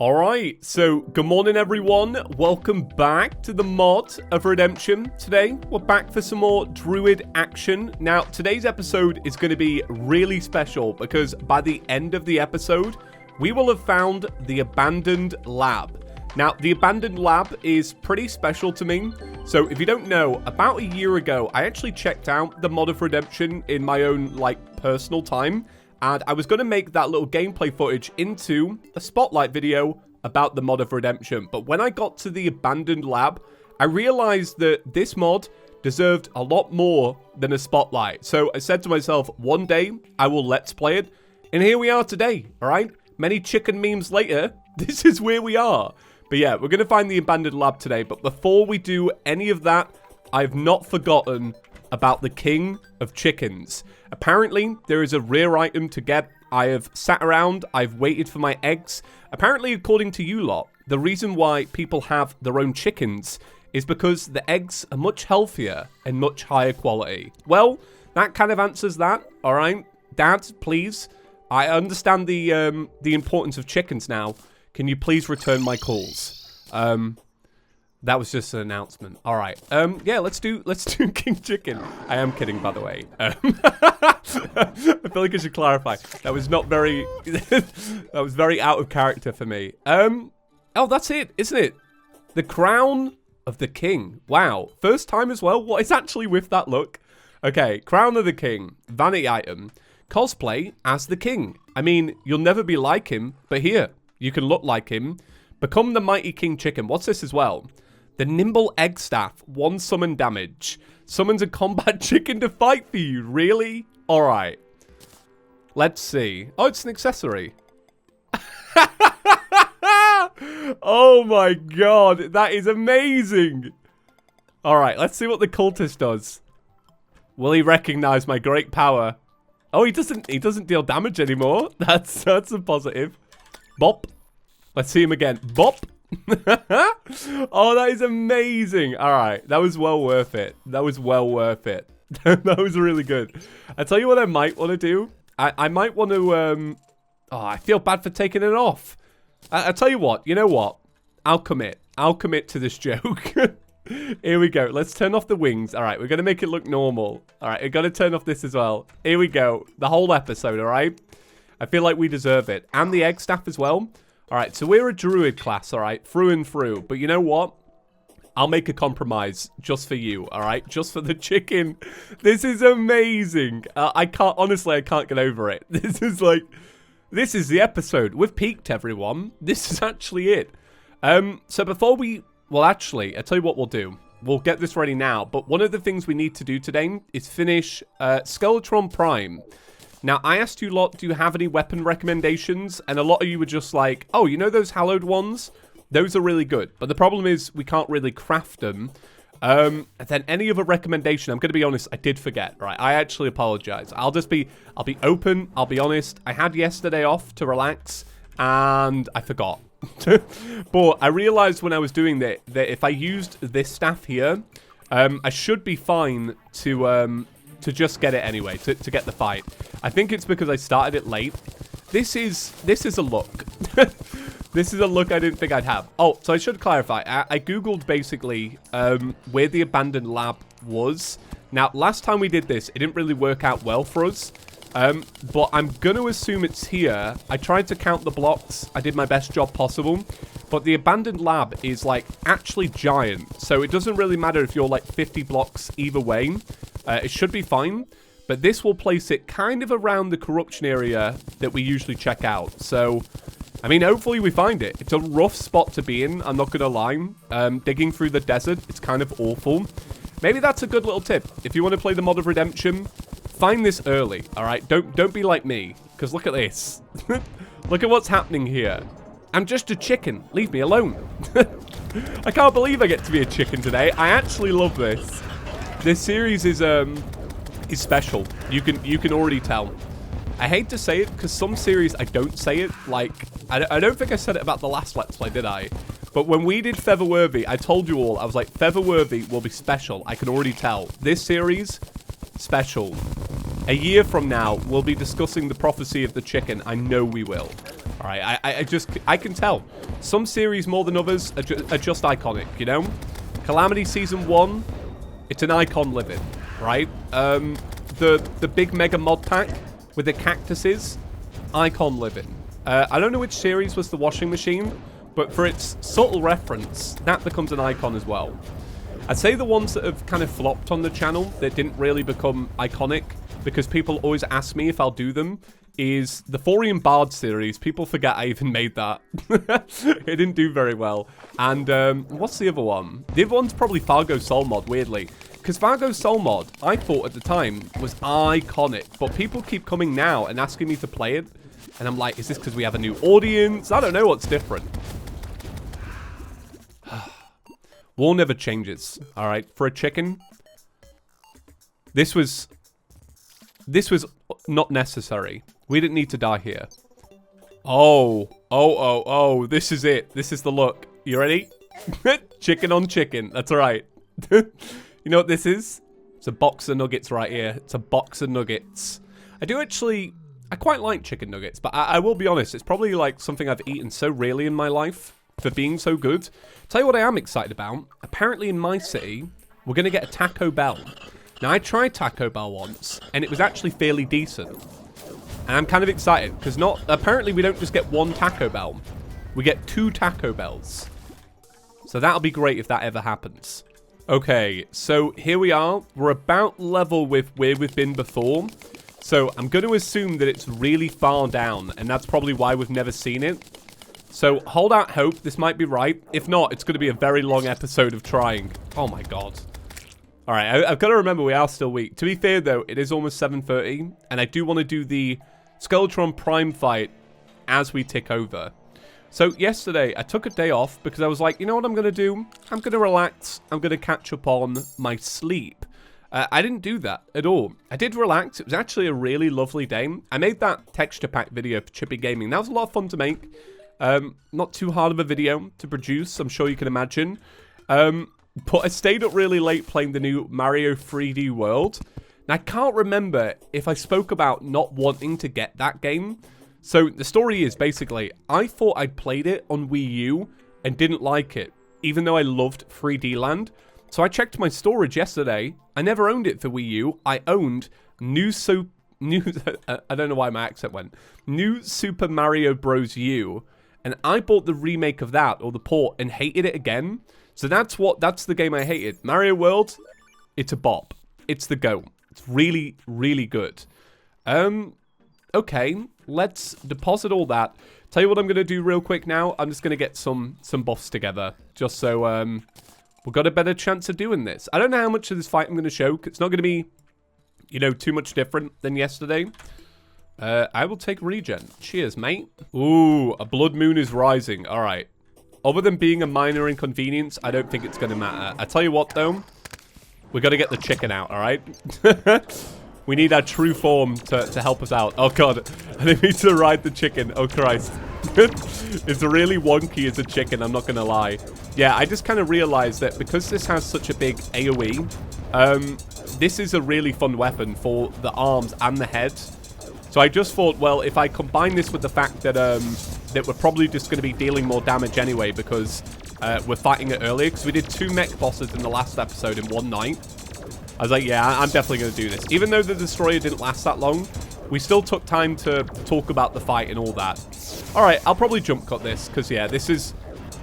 Alright, so good morning everyone, welcome back to the mod of Redemption. Today, we're back for some more Druid action. Now, today's episode is going to be really special because by the end of the episode, we will have found the abandoned lab. Now, the abandoned lab is pretty special to me. So if you don't know, about a year ago, I actually checked out the mod of Redemption in my own, personal time. And I was going to make that little gameplay footage into a spotlight video about the mod of Redemption. But when I got to the abandoned lab, I realized that this mod deserved a lot more than a spotlight. So I said to myself, one day I will let's play it. And here we are today, all right? Many chicken memes later, this is where we are. But yeah, we're going to find the abandoned lab today. But before we do any of that, I've not forgotten about the king of chickens. Apparently, there is a rare item to get. I have sat around, I've waited for my eggs. Apparently, according to you lot, the reason why people have their own chickens is because the eggs are much healthier and much higher quality. Well, that kind of answers that, alright? Dad, please, I understand the importance of chickens now. Can you please return my calls? That was just an announcement. All right. Yeah, let's do King Chicken. I am kidding, by the way. I feel like I should clarify. That was not very that was very out of character for me. Oh, that's it, isn't it? The crown of the king. Wow. First time as well. What is actually with that look? Okay, crown of the king. Vanity item. Cosplay as the king. I mean, you'll never be like him, but here, you can look like him. Become the mighty King Chicken. What's this as well? The nimble egg staff, 1 summon damage. Summons a combat chicken to fight for you. Really? Alright. Let's see. Oh, it's an accessory. Oh my god. That is amazing. Alright, let's see what the cultist does. Will he recognize my great power? Oh, he doesn't deal damage anymore. That's a positive. Bop. Let's see him again. Bop. Oh, that is amazing. All right, that was well worth it. That was well worth it. That was really good. I tell you what I might want to do. I might want to oh, I feel bad for taking it off. I tell you what, you know what, I'll commit to this joke. Here we go. Let's turn off the wings. All right, we're gonna make it look normal. All right, we're gonna turn off this as well. Here we go, the whole episode. All right, I feel like we deserve it. And the egg staff as well. Alright, so we're a druid class, alright, through and through. But you know what? I'll make a compromise just for you, alright? Just for the chicken. This is amazing. I can't get over it. This is the episode. We've peaked, everyone. This is actually it. So before well, actually, I'll tell you what we'll do. We'll get this ready now. But one of the things we need to do today is finish Skeletron Prime. Now, I asked you lot, do you have any weapon recommendations? And a lot of you were just like, oh, you know those hallowed ones? Those are really good. But the problem is we can't really craft them. And then any other recommendation, I'm going to be honest, I did forget, right? I actually apologize. I'll be open. I'll be honest. I had yesterday off to relax and I forgot. But I realized when I was doing that if I used this staff here, I should be fine to just get it anyway, to get the fight. I think it's because I started it late. This is a look. This is a look I didn't think I'd have. Oh, so I should clarify. I googled basically where the abandoned lab was. Now, last time we did this, it didn't really work out well for us. But I'm going to assume it's here. I tried to count the blocks. I did my best job possible. But the abandoned lab is, actually giant. So it doesn't really matter if you're, 50 blocks either way. It should be fine. But this will place it kind of around the corruption area that we usually check out. So, I mean, hopefully we find it. It's a rough spot to be in, I'm not going to lie. Digging through the desert, it's kind of awful. Maybe that's a good little tip. If you want to play the mod of Redemption, find this early, all right? Don't be like me, because look at this. Look at what's happening here. I'm just a chicken. Leave me alone. I can't believe I get to be a chicken today. I actually love this. This series is special. You can already tell. I hate to say it because some series I don't say it. I don't think I said it about the last Let's Play, did I? But when we did Featherworthy, I told you all, I was like, Featherworthy will be special. I can already tell. This series, special. A year from now, we'll be discussing the prophecy of the chicken. I know we will. All right, I can tell. Some series more than others are just iconic, you know? Calamity Season 1, it's an icon living, right? The big mega mod pack with the cactuses, icon living. I don't know which series was the washing machine, but for its subtle reference, that becomes an icon as well. I'd say the ones that have kind of flopped on the channel that didn't really become iconic, because people always ask me if I'll do them, is the Thorium Bard series. People forget I even made that. It didn't do very well. And what's the other one? The other one's probably Fargo Soul Mod, weirdly. Because Fargo Soul Mod, I thought at the time, was iconic. But people keep coming now and asking me to play it. And I'm like, is this because we have a new audience? I don't know what's different. War never changes. All right, for a chicken, this was not necessary. We didn't need to die here. Oh, this is it. This is the look. You ready? Chicken on chicken. That's right. You know what this is? It's a box of nuggets right here. It's a box of nuggets. I quite like chicken nuggets, but I will be honest, it's probably like something I've eaten so rarely in my life for being so good. Tell you what I am excited about. Apparently in my city, we're going to get a Taco Bell. Now, I tried Taco Bell once, and it was actually fairly decent. And I'm kind of excited, because apparently we don't just get one Taco Bell. We get 2 Taco Bells. So that'll be great if that ever happens. Okay, so here we are. We're about level with where we've been before. So I'm going to assume that it's really far down, and that's probably why we've never seen it. So hold out hope. This might be right. If not, it's going to be a very long episode of trying. Oh my god. All right, I've got to remember we are still weak. To be fair, though, it is almost 7:30, and I do want to do the Skeletron Prime fight as we tick over. So yesterday, I took a day off because I was like, you know what I'm going to do? I'm going to relax. I'm going to catch up on my sleep. I didn't do that at all. I did relax. It was actually a really lovely day. I made that texture pack video for Chippy Gaming. That was a lot of fun to make. Not too hard of a video to produce, I'm sure you can imagine. But I stayed up really late playing the new Mario 3D World. And I can't remember if I spoke about not wanting to get that game. So the story is basically, I thought I'd played it on Wii U and didn't like it, even though I loved 3D Land. So I checked my storage yesterday. I never owned it for Wii U. I owned I don't know why my accent went. New Super Mario Bros. U. And I bought the remake of that, or the port, and hated it again. So that's the game I hated. Mario World, it's a bop. It's the go. It's really, really good. Okay, let's deposit all that. Tell you what I'm going to do real quick now. I'm just going to get some buffs together, just so we've got a better chance of doing this. I don't know how much of this fight I'm going to show. It's not going to be, you know, too much different than yesterday. I will take regen. Cheers, mate. Ooh, a blood moon is rising. All right. Other than being a minor inconvenience, I don't think it's going to matter. I tell you what, though. We got to get the chicken out, all right? We need our true form to help us out. Oh, God. I didn't mean to ride the chicken. Oh, Christ. It's really wonky as a chicken, I'm not going to lie. Yeah, I just kind of realized that because this has such a big AoE, this is a really fun weapon for the arms and the head. So I just thought, well, if I combine this with the fact that that we're probably just going to be dealing more damage anyway because we're fighting it earlier, because we did 2 mech bosses in the last episode in one night. I was like, yeah, I'm definitely going to do this. Even though the Destroyer didn't last that long, we still took time to talk about the fight and all that. All right, I'll probably jump cut this because, yeah, this is,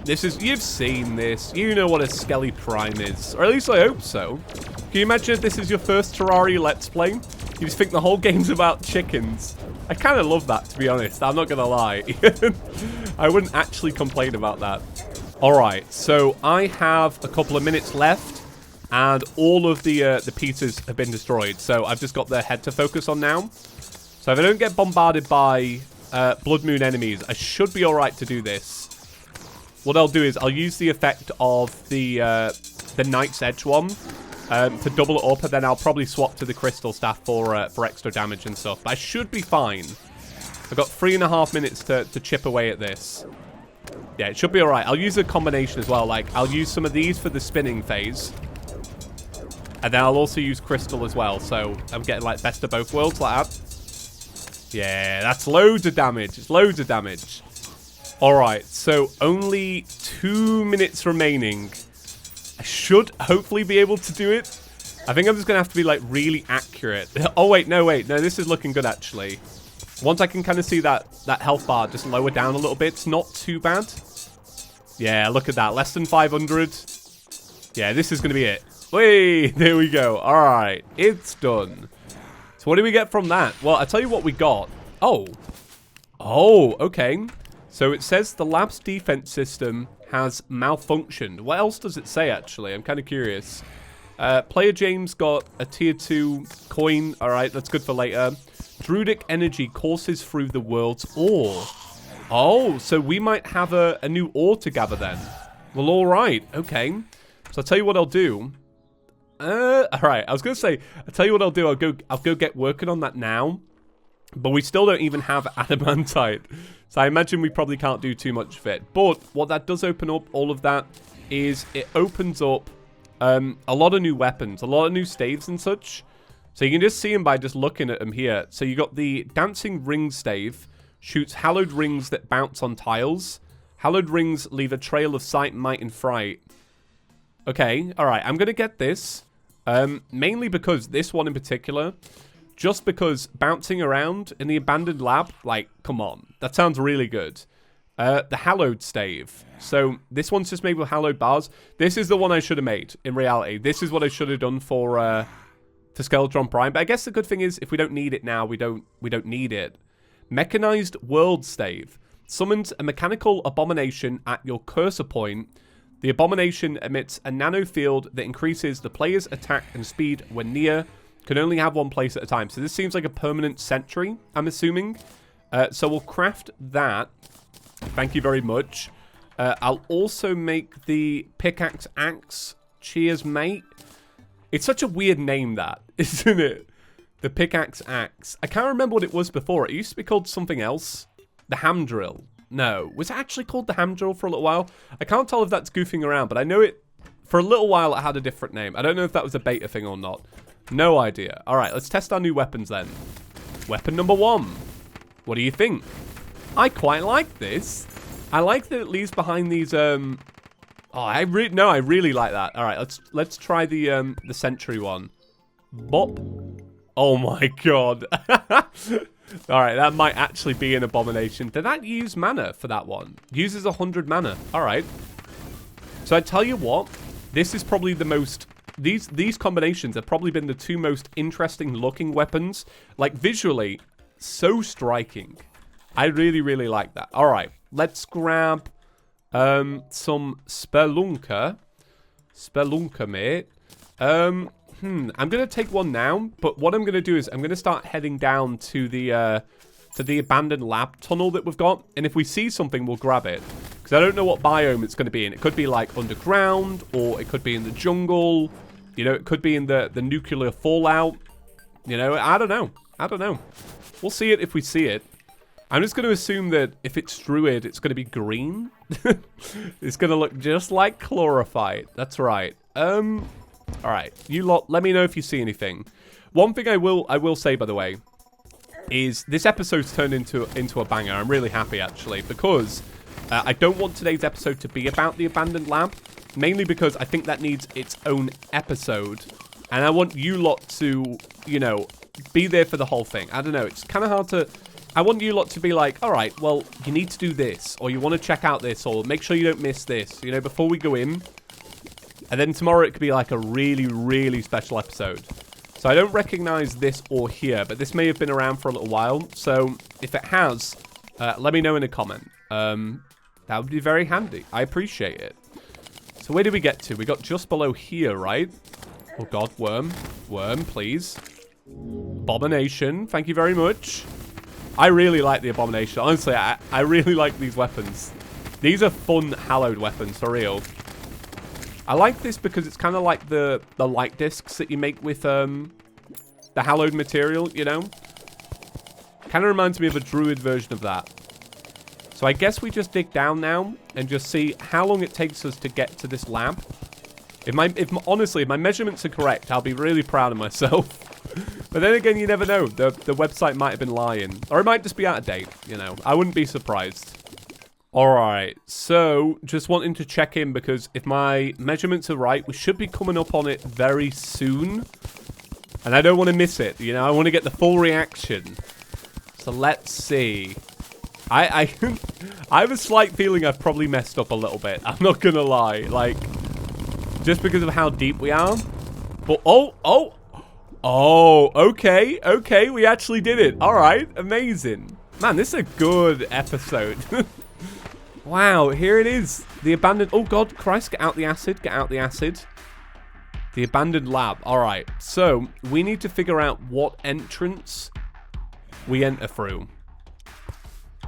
you've seen this. You know what a Skeletron Prime is, or at least I hope so. Can you imagine if this is your first Terraria Let's Play? You just think the whole game's about chickens. I kind of love that, to be honest. I'm not going to lie. I wouldn't actually complain about that. All right, so I have a couple of minutes left, and all of the pieces have been destroyed. So I've just got the head to focus on now. So if I don't get bombarded by Blood Moon enemies, I should be all right to do this. What I'll do is I'll use the effect of the Knight's Edge one to double it up, and then I'll probably swap to the Crystal Staff for extra damage and stuff. But I should be fine. I've got 3.5 minutes to chip away at this. Yeah, it should be all right. I'll use a combination as well. Like, I'll use some of these for the spinning phase. And then I'll also use Crystal as well. So I'm getting, like, best of both worlds like that. Yeah, that's loads of damage. It's loads of damage. Alright, so only 2 minutes remaining. I should hopefully be able to do it. I think I'm just going to have to be, like, really accurate. Oh, wait. No, this is looking good, actually. Once I can kind of see that health bar just lower down a little bit, it's not too bad. Yeah, look at that. Less than 500. Yeah, this is going to be it. Whey, there we go. All right, it's done. So what do we get from that? Well, I'll tell you what we got. Oh, okay. So it says the lab's defense system has malfunctioned. What else does it say, actually? I'm kind of curious. Player James got a tier 2 coin. All right, that's good for later. Druidic energy courses through the world's ore. Oh, so we might have a new ore to gather then. Well, all right. Okay. So I'll tell you what I'll do. All right. I was going to say, I'll tell you what I'll do. I'll go get working on that now. But we still don't even have adamantite. So I imagine we probably can't do too much of it. But what that does open up, all of that, is it opens up a lot of new weapons, a lot of new staves and such. So you can just see them by just looking at them here. So you got the Dancing Ring Stave, shoots hallowed rings that bounce on tiles. Hallowed rings leave a trail of sight, might, and fright. Okay, alright, I'm going to get this. Mainly because this one in particular, just because bouncing around in the abandoned lab, like, come on. That sounds really good. The Hallowed Stave. So this one's just made with hallowed bars. This is the one I should have made, in reality. This is what I should have done for Skeletron Prime. But I guess the good thing is, if we don't need it now, we don't need it. Mechanized World Stave. Summons a mechanical abomination at your cursor point. The abomination emits a nano field that increases the player's attack and speed when near. Can only have one place at a time. So this seems like a permanent sentry, I'm assuming. So we'll craft that. Thank you very much. I'll also make the pickaxe axe. Cheers, mate. It's such a weird name, that, isn't it? The pickaxe axe. I can't remember what it was before. It used to be called something else. The ham drill. No. Was it actually called the ham drill for a little while? I can't tell if that's goofing around, but I know it... For a little while, it had a different name. I don't know if that was a beta thing or not. No idea. All right, let's test our new weapons then. Weapon number 1. What do you think? I quite like this. I like that it leaves behind these... Oh, I really like that. All right, let's try the sentry one. Bop. Oh my god. All right, that might actually be an abomination. Did that use mana for that one? Uses 100 mana. All right. So I tell you what, this is probably the most... These combinations have probably been the 2 most interesting looking weapons. Like, visually, so striking. I really, really like that. All right, let's grab some Spelunker. Spelunker, mate. I'm going to take one now, but what I'm going to do is I'm going to start heading down to the abandoned lab tunnel that we've got. And if we see something, we'll grab it. Because I don't know what biome it's going to be in. It could be like underground, or it could be in the jungle. You know, it could be in the nuclear fallout. You know, I don't know. I don't know. We'll see it if we see it. I'm just going to assume that if it's druid, it's going to be green. It's going to look just like chlorophyte. That's right. All right. You lot, let me know if you see anything. One thing I will say, by the way, is this episode's turned into a banger. I'm really happy, actually, because I don't want today's episode to be about the abandoned lab. Mainly because I think that needs its own episode. And I want you lot to, you know, be there for the whole thing. I don't know. It's kind of hard to... I want you lot to be like, all right, well, you need to do this. Or you want to check out this. Or make sure you don't miss this, you know, before we go in. And then tomorrow it could be like a really, really special episode. So I don't recognize this or here. But this may have been around for a little while. So if it has, let me know in a comment. That would be very handy. I appreciate it. So where did we get to? We got just below here, right? Oh god, worm. Worm, please. Abomination. Thank you very much. I really like the abomination. Honestly, I really like these weapons. These are fun hallowed weapons, for real. I like this because it's kind of like the light discs that you make with the hallowed material, you know? Kind of reminds me of a druid version of that. So I guess we just dig down now and just see how long it takes us to get to this lab. Honestly, if my measurements are correct, I'll be really proud of myself. But then again, you never know. The website might have been lying. Or it might just be out of date, you know. I wouldn't be surprised. Alright, so just wanting to check in because if my measurements are right, we should be coming up on it very soon. And I don't want to miss it, you know. I want to get the full reaction. So let's see. I have a slight feeling I've probably messed up a little bit. I'm not going to lie. Like, just because of how deep we are. But, oh, okay, we actually did it. All right, amazing. Man, this is a good episode. Wow, here it is. The abandoned, oh God, Christ, get out the acid, The abandoned lab. All right, so we need to figure out what entrance we enter through.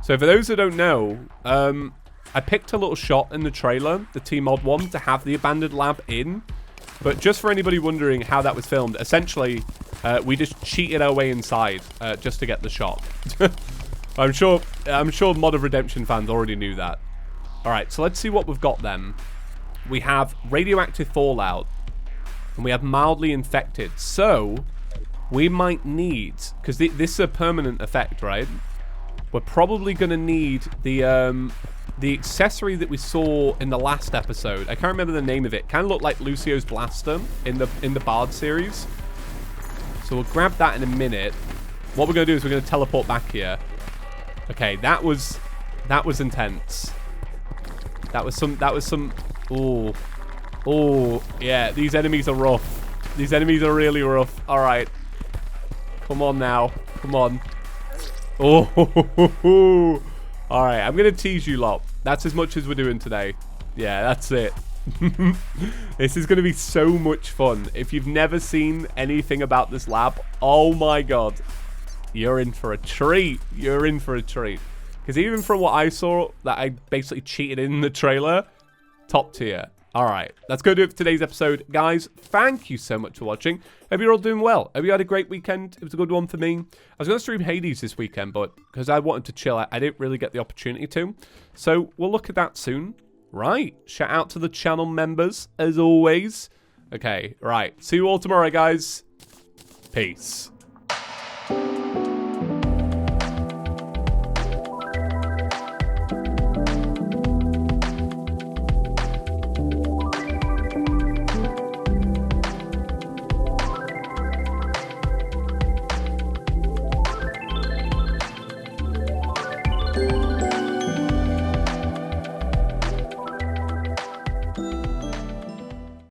So for those that don't know, I picked a little shot in the trailer, the Tmod one, to have the abandoned lab in. But just for anybody wondering how that was filmed, essentially, we just cheated our way inside just to get the shot. I'm sure Mod of Redemption fans already knew that. All right, so let's see what we've got then. We have radioactive fallout, and we have mildly infected. So we might need, because this is a permanent effect, right? We're probably going to need the accessory that we saw in the last episode. I can't remember the name of it. Kind of looked like Lucio's blaster in the Bard series. So we'll grab that in a minute. What we're going to do is we're going to teleport back here. Okay, that was intense. That was some. Oh, yeah. These enemies are rough. These enemies are really rough. All right, come on now. Come on. Oh, all right. I'm gonna tease you lot. That's as much as we're doing today. Yeah, that's it. This is gonna be so much fun. If you've never seen anything about this lab, oh my God, you're in for a treat. You're in for a treat. Because even from what I saw, that I basically cheated in the trailer, top tier. All right, that's going to do it for today's episode. Guys, thank you so much for watching. Hope you're all doing well. Hope you had a great weekend. It was a good one for me. I was going to stream Hades this weekend, but because I wanted to chill, I didn't really get the opportunity to. So we'll look at that soon. Right, shout out to the channel members, as always. Okay, right. See you all tomorrow, guys. Peace.